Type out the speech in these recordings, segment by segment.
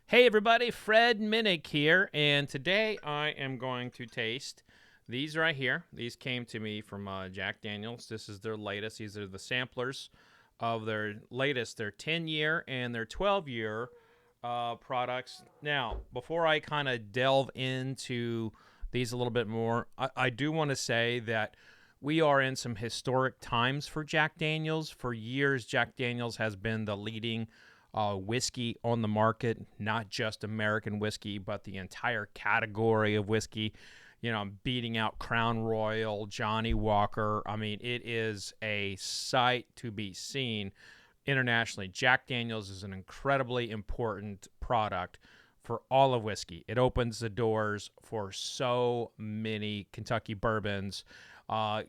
Hey everybody, Fred Minnick here, and today I am going to taste these right here. These came to me from Jack Daniels. This is their latest. These are the samplers of their latest, their 10-year and their 12-year products. Now, before I kind of delve into these a little bit more, I do want to say that we are in some historic times for Jack Daniels. For years, Jack Daniels has been the leading whiskey on the market, not just American whiskey, but the entire category of whiskey. You know, beating out Crown Royal, Johnny Walker. I mean, it is a sight to be seen internationally. Jack Daniels is an incredibly important product for all of whiskey. It opens the doors for so many Kentucky bourbons,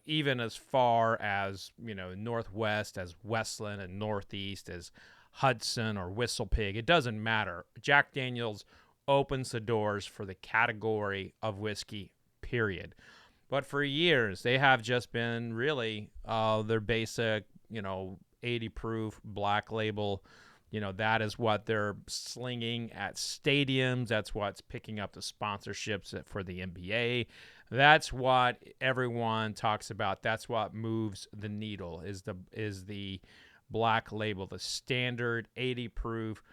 even as far as, Northwest, as Westland, and Northeast, as Hudson or Whistle Pig. It doesn't matter. Jack Daniels opens the doors for the category of whiskey, period. But for years, they have just been really their basic, 80 proof black label. That is what they're slinging at stadiums. That's what's picking up the sponsorships for the NBA. That's what everyone talks about. That's what moves the needle is the black label, the standard 80 proof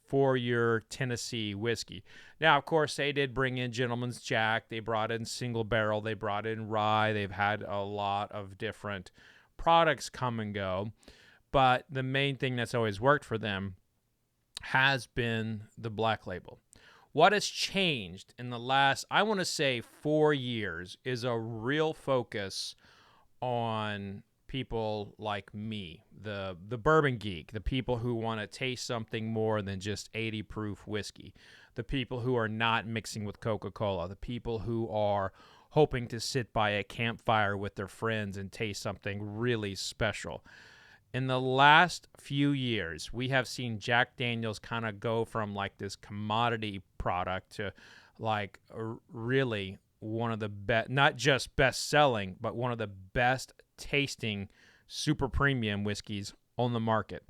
for your Tennessee whiskey. Now, of course, they did bring in Gentleman's Jack. They brought in single barrel. They brought in rye. They've had a lot of different products come and go. But the main thing that's always worked for them has been the black label. What has changed in the last, I want to say, 4 years is a real focus on people like me, the bourbon geek, the people who want to taste something more than just 80 proof whiskey, the people who are not mixing with Coca-Cola, the people who are hoping to sit by a campfire with their friends and taste something really special. In the last few years, we have seen Jack Daniels kind of go from like this commodity product to like really one of the best, not just best selling, but one of the best tasting super premium whiskeys on the market.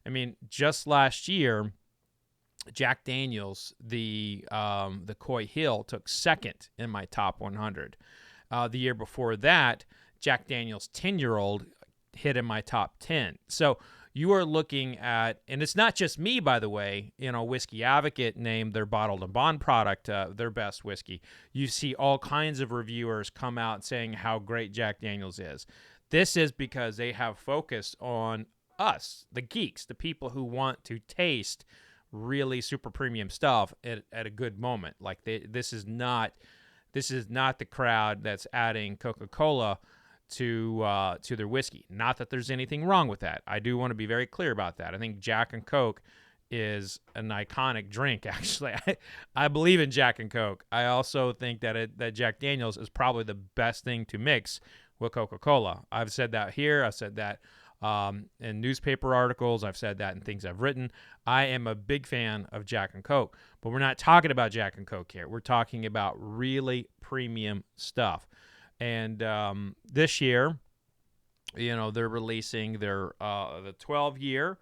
I mean, just last year, Jack Daniels, the Coy Hill, took second in my top 100. The year before that, Jack Daniels 10-year-old hit in my top 10. So you are looking at, and it's not just me, by the way, Whiskey Advocate named their bottled and bond product their best whiskey. You see all kinds of reviewers come out saying how great Jack Daniels is. This is because they have focused on us, the geeks, the people who want to taste really super premium stuff at a good moment. Like this is not the crowd that's adding Coca-Cola to their whiskey. Not that there's anything wrong with that. I do want to be very clear about that. I think Jack and Coke is an iconic drink. Actually, I believe in Jack and Coke. I also think that Jack Daniels is probably the best thing to mix with Coca-Cola. I've said that here. I've said that in newspaper articles. I've said that in things I've written. I am a big fan of Jack and Coke, but we're not talking about Jack and Coke here. We're talking about really premium stuff. And this year, they're releasing their the 12-year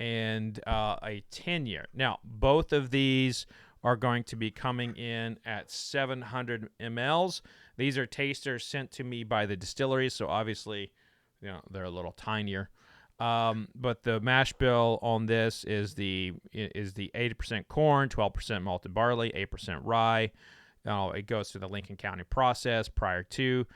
and a 10-year. Now, both of these are going to be coming in at 700 mLs. These are tasters sent to me by the distilleries, so obviously, they're a little tinier. But the mash bill on this is the 80% corn, 12% malted barley, 8% rye. It goes through the Lincoln County process prior to,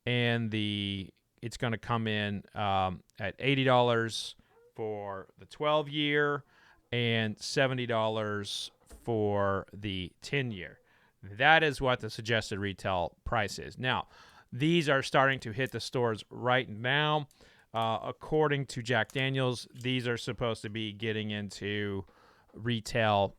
and it's going to come in at $80 for the 12-year and $70 for the 10-year. That is what the suggested retail price is. Now, these are starting to hit the stores right now. According to Jack Daniels, these are supposed to be getting into retail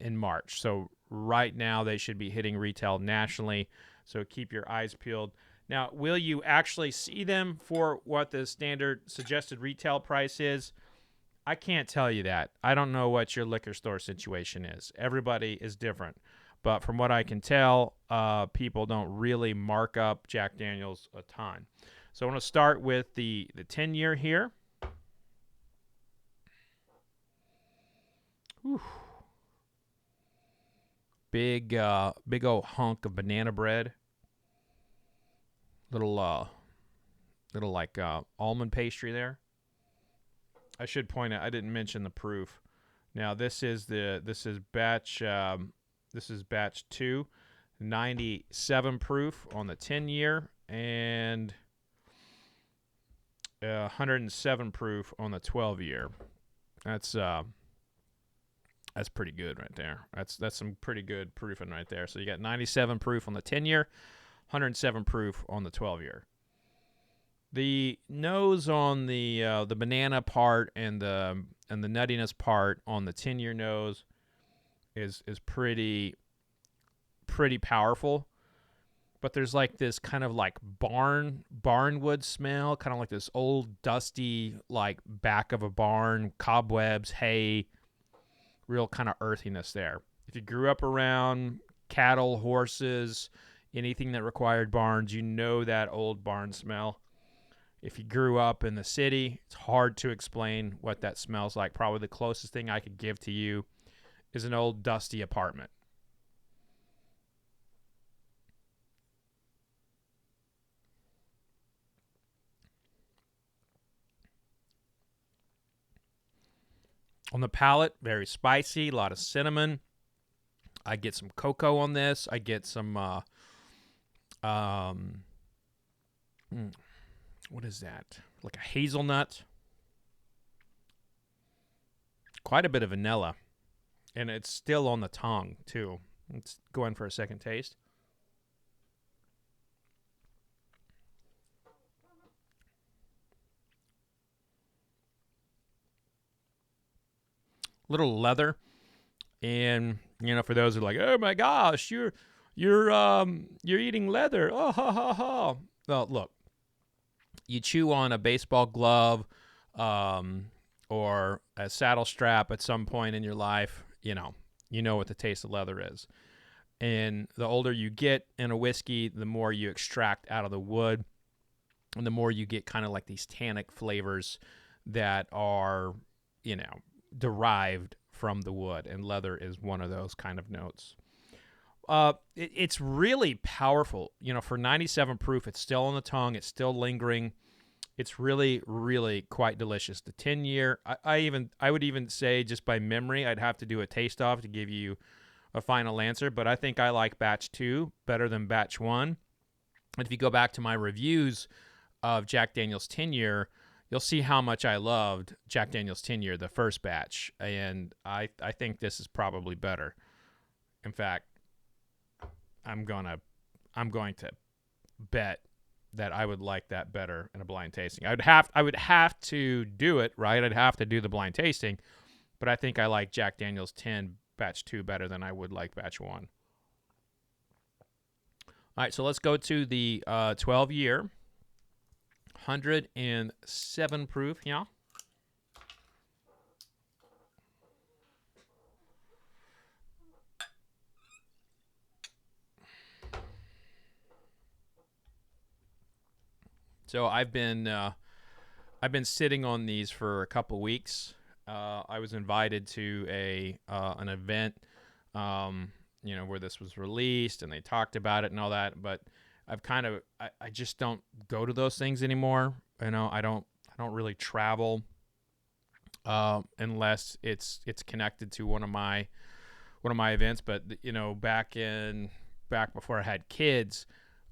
in March. So right now, they should be hitting retail nationally, so keep your eyes peeled. Now, will you actually see them for what the standard suggested retail price is? I can't tell you that. I don't know what your liquor store situation is. Everybody is different. But from what I can tell, people don't really mark up Jack Daniels a ton. So I want to start with the 10-year here. Whew. big old hunk of banana bread, little like almond pastry there. I should point out I didn't mention the proof. Now this is batch 2, 97 proof on the 10-year and 107 proof on the 12-year. That's pretty good right there. That's some pretty good proofing right there. So you got 97 proof on the 10-year, 107 proof on the 12-year. The nose on the banana part and the nuttiness part on the 10-year nose is pretty powerful. But there's like this kind of like barnwood smell, kind of like this old dusty like back of a barn, cobwebs, hay, real kind of earthiness there. If you grew up around cattle, horses, anything that required barns, you know that old barn smell. If you grew up in the city, it's hard to explain what that smells like. Probably the closest thing I could give to you is an old dusty apartment. On the palate, very spicy, a lot of cinnamon. I get some cocoa on this. I get some, what is that? Like a hazelnut. Quite a bit of vanilla. And it's still on the tongue, too. Let's go in for a second taste. Little leather, and for those who are like, oh my gosh, you're eating leather, oh ha ha ha. Well, look, you chew on a baseball glove, or a saddle strap at some point in your life, you know what the taste of leather is. And the older you get in a whiskey, the more you extract out of the wood, and the more you get kind of like these tannic flavors that are, derived from the wood, and leather is one of those kind of notes. It's really powerful. For 97 proof, it's still on the tongue. It's still lingering. It's really, really quite delicious. The 10-year, I would even say just by memory, I'd have to do a taste off to give you a final answer, but I think I like batch 2 better than batch 1. And if you go back to my reviews of Jack Daniel's 10-year, you'll see how much I loved Jack Daniel's 10-year, the first batch, and I think this is probably better. In fact, I'm going to bet that I would like that better in a blind tasting. I would have to do it, right? I'd have to do the blind tasting, but I think I like Jack Daniel's 10 batch 2 better than I would like batch 1. All right, so let's go to the 12-year. 107 proof, yeah. So I've been sitting on these for a couple weeks. I was invited to an event, where this was released, and they talked about it and all that, but I just don't go to those things anymore. I don't really travel unless it's connected to one of my events. But back before I had kids,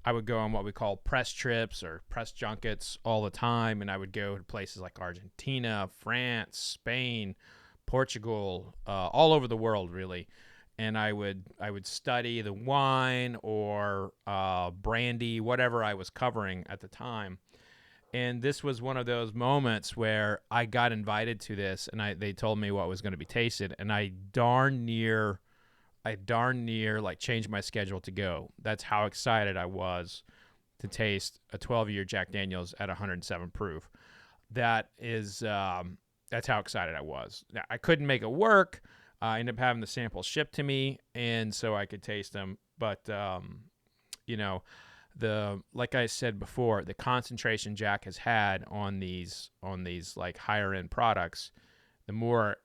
I would go on what we call press trips or press junkets all the time, and I would go to places like Argentina, France, Spain, Portugal, all over the world, really. And I would study the wine or brandy, whatever I was covering at the time. And this was one of those moments where I got invited to this, and they told me what was going to be tasted, and I darn near like changed my schedule to go. That's how excited I was to taste a 12-year Jack Daniel's at 107 proof. That's how excited I was. Now, I couldn't make it work. I ended up having the samples shipped to me, and so I could taste them. But like I said before, the concentration Jack has had on these like higher end products, the more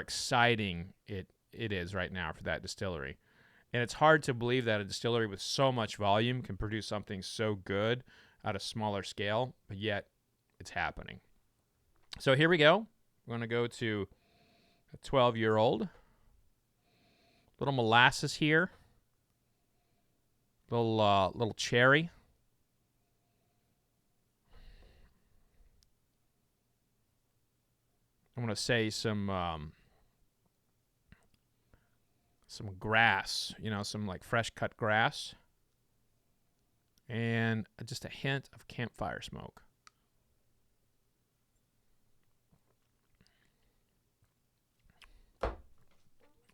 exciting it is right now for that distillery. And it's hard to believe that a distillery with so much volume can produce something so good at a smaller scale, but yet it's happening. So here we go. We're going to go to a 12-year-old. Little molasses here. Little cherry. I'm going to say some grass, some like fresh cut grass. And just a hint of campfire smoke.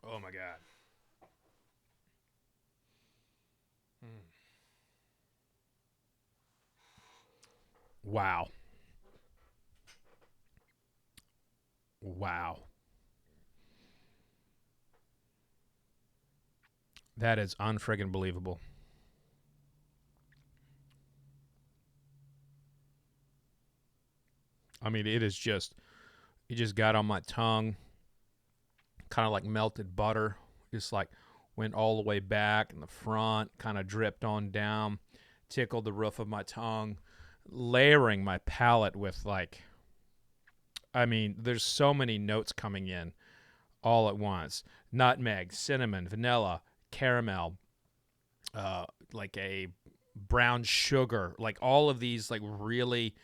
Oh my God. Wow. Wow. That is unfriggin' believable. I mean, it just got on my tongue, kind of like melted butter. Just like went all the way back in the front, kind of dripped on down, tickled the roof of my tongue, layering my palate with there's so many notes coming in all at once. Nutmeg, cinnamon, vanilla, caramel, like a brown sugar, like all of these like really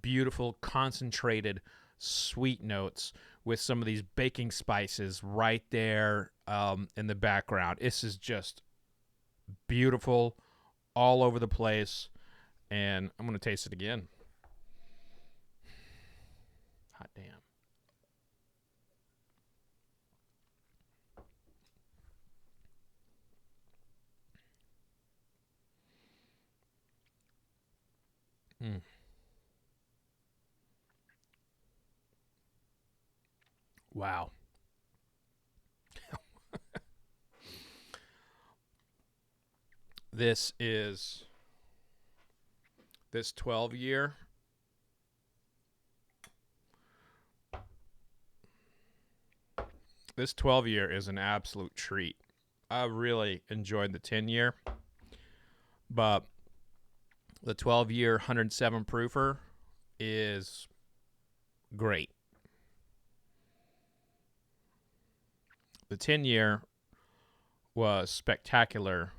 beautiful, concentrated, sweet notes with some of these baking spices right there in the background. This is just beautiful, all over the place, and I'm going to taste it again. Hot damn. Mm. Wow. This 12-year. This 12-year is an absolute treat. I really enjoyed the 10-year, but the 12-year 107 proofer is great. The 10-year was spectacular,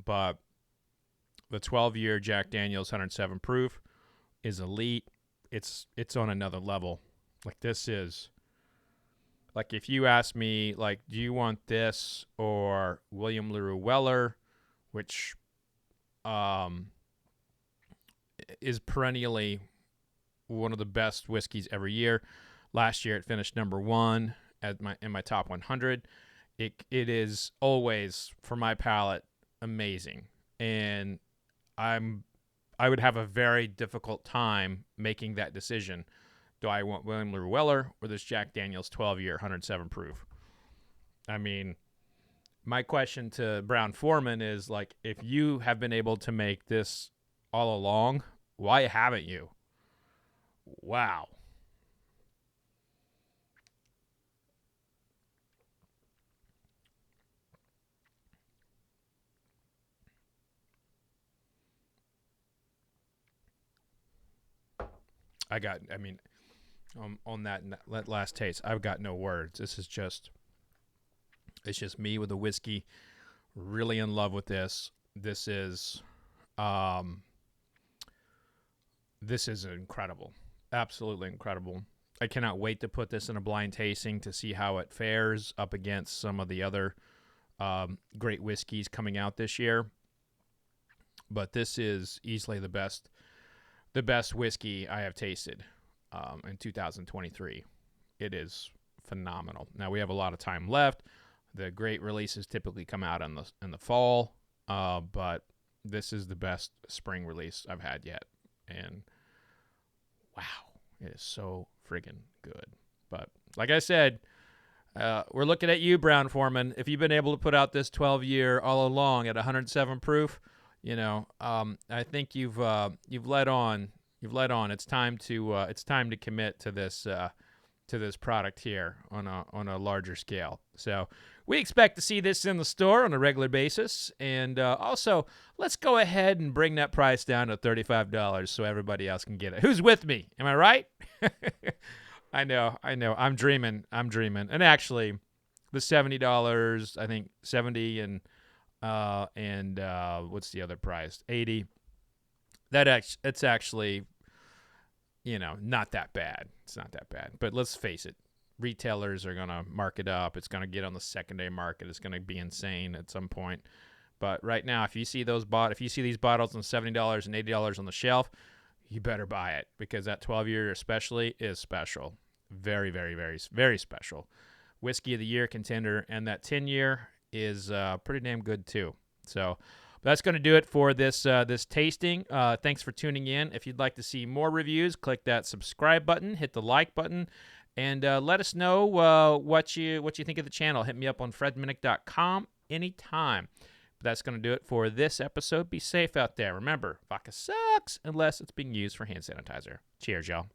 but the 12-year Jack Daniel's 107 proof is elite. It's on another level. Like, this is, like, if you ask me, like, do you want this or William LaRue Weller, which is perennially one of the best whiskeys every year. Last year it finished number one in my top 100. It is always, for my palate, amazing, and I would have a very difficult time making that decision. Do I want William LaRue Weller or this Jack Daniel's 12-year 107 proof? I mean, my question to Brown Foreman is, like, if you have been able to make this all along, why haven't you? Wow. On that last taste, I've got no words. It's just me with a whiskey, really in love with this. This is incredible, absolutely incredible. I cannot wait to put this in a blind tasting to see how it fares up against some of the other great whiskeys coming out this year. But this is easily the best whiskey I have tasted in 2023. It is phenomenal. Now we have a lot of time left. The great releases typically come out in the fall, but this is the best spring release I've had yet. And wow, it is so friggin' good. But like I said, we're looking at you, Brown Foreman. If you've been able to put out this 12-year all along at 107 proof, I think you've led on. You've led on. It's time to commit to this product here on a larger scale. So we expect to see this in the store on a regular basis. And also, let's go ahead and bring that price down to $35 so everybody else can get it. Who's with me? Am I right? I know. I'm dreaming. And actually, the $70, I think 70 and what's the other price? 80. It's actually, not that bad. It's not that bad. But let's face it. Retailers are going to mark it up. It's going to get on the secondary market. It's going to be insane at some point. But right now, if you see these bottles on $70 and $80 on the shelf, you better buy it, because that 12-year especially is special. Very, very, very, very special. Whiskey of the Year contender, and that 10-year is pretty damn good too. So that's going to do it for this tasting. Thanks for tuning in. If you'd like to see more reviews, click that subscribe button, hit the like button, and let us know what you think of the channel. Hit me up on fredminnick.com anytime. But that's going to do it for this episode. Be safe out there. Remember, vodka sucks unless it's being used for hand sanitizer. Cheers, y'all.